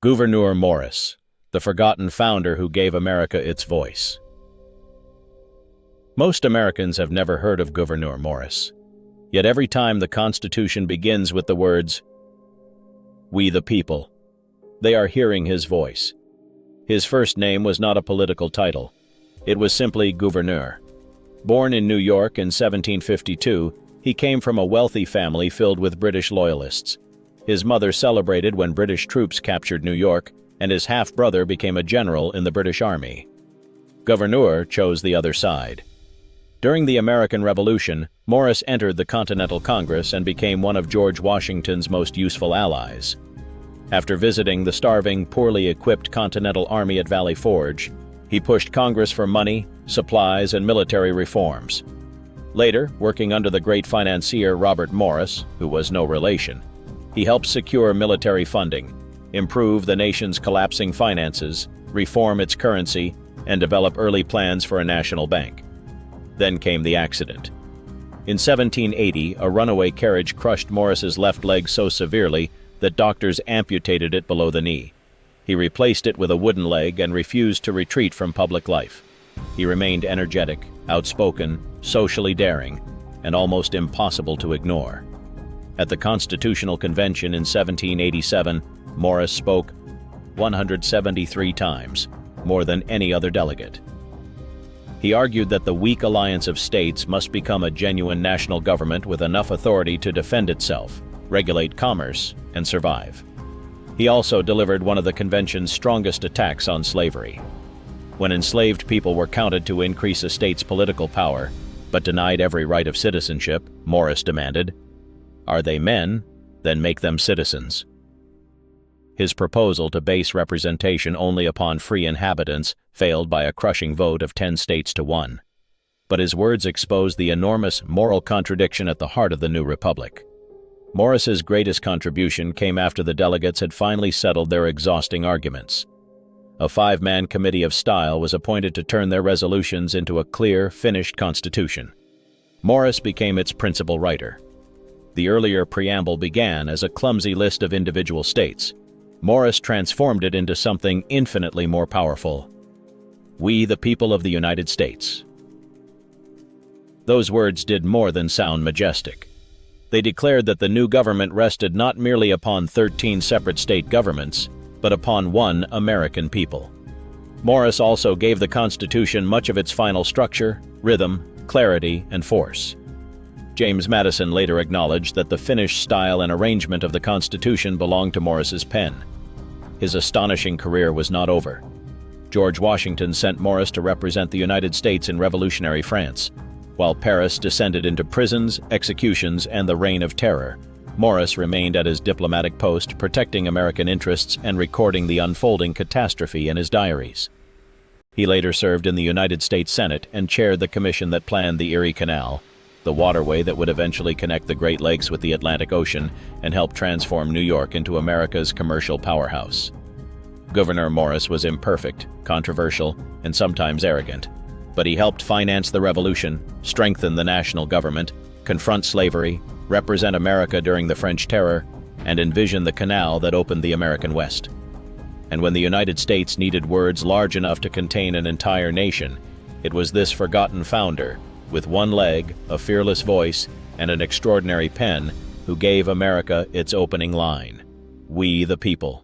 Gouverneur Morris, the forgotten founder who gave America its voice. Most Americans have never heard of Gouverneur Morris. Yet every time the Constitution begins with the words, "We the people," they are hearing his voice. His first name was not a political title. It was simply gouverneur. Born in New York in 1752, he came from a wealthy family filled with British loyalists. His mother celebrated when British troops captured New York, and his half-brother became a general in the British Army. Gouverneur chose the other side. During the American Revolution, Morris entered the Continental Congress and became one of George Washington's most useful allies. After visiting the starving, poorly equipped Continental Army at Valley Forge, he pushed Congress for money, supplies, and military reforms. Later, working under the great financier Robert Morris, who was no relation, he helped secure military funding, improve the nation's collapsing finances, reform its currency, and develop early plans for a national bank. Then came the accident. In 1780, a runaway carriage crushed Morris's left leg so severely that doctors amputated it below the knee. He replaced it with a wooden leg and refused to retreat from public life. He remained energetic, outspoken, socially daring, and almost impossible to ignore. At the Constitutional Convention in 1787, Morris spoke 173 times, more than any other delegate. He argued that the weak alliance of states must become a genuine national government with enough authority to defend itself, regulate commerce, and survive. He also delivered one of the convention's strongest attacks on slavery. When enslaved people were counted to increase a state's political power, but denied every right of citizenship, Morris demanded, "Are they men? Then make them citizens." His proposal to base representation only upon free inhabitants failed by a crushing vote of 10 states to 1. But his words exposed the enormous moral contradiction at the heart of the new republic. Morris's greatest contribution came after the delegates had finally settled their exhausting arguments. A 5-man committee of style was appointed to turn their resolutions into a clear, finished constitution. Morris became its principal writer. The earlier preamble began as a clumsy list of individual states. Morris transformed it into something infinitely more powerful. "We, the people of the United States." Those words did more than sound majestic. They declared that the new government rested not merely upon 13 separate state governments, but upon one American people. Morris also gave the Constitution much of its final structure, rhythm, clarity, and force. James Madison later acknowledged that the finished style and arrangement of the Constitution belonged to Morris's pen. His astonishing career was not over. George Washington sent Morris to represent the United States in revolutionary France. While Paris descended into prisons, executions, and the Reign of Terror, Morris remained at his diplomatic post, protecting American interests and recording the unfolding catastrophe in his diaries. He later served in the United States Senate and chaired the commission that planned the Erie Canal, the waterway that would eventually connect the Great Lakes with the Atlantic Ocean and help transform New York into America's commercial powerhouse. Gouverneur Morris was imperfect, controversial, and sometimes arrogant, but he helped finance the revolution, strengthen the national government, confront slavery, represent America during the French Terror, and envision the canal that opened the American West. And when the United States needed words large enough to contain an entire nation, it was this forgotten founder, with one leg, a fearless voice, and an extraordinary pen, who gave America its opening line, "We the people."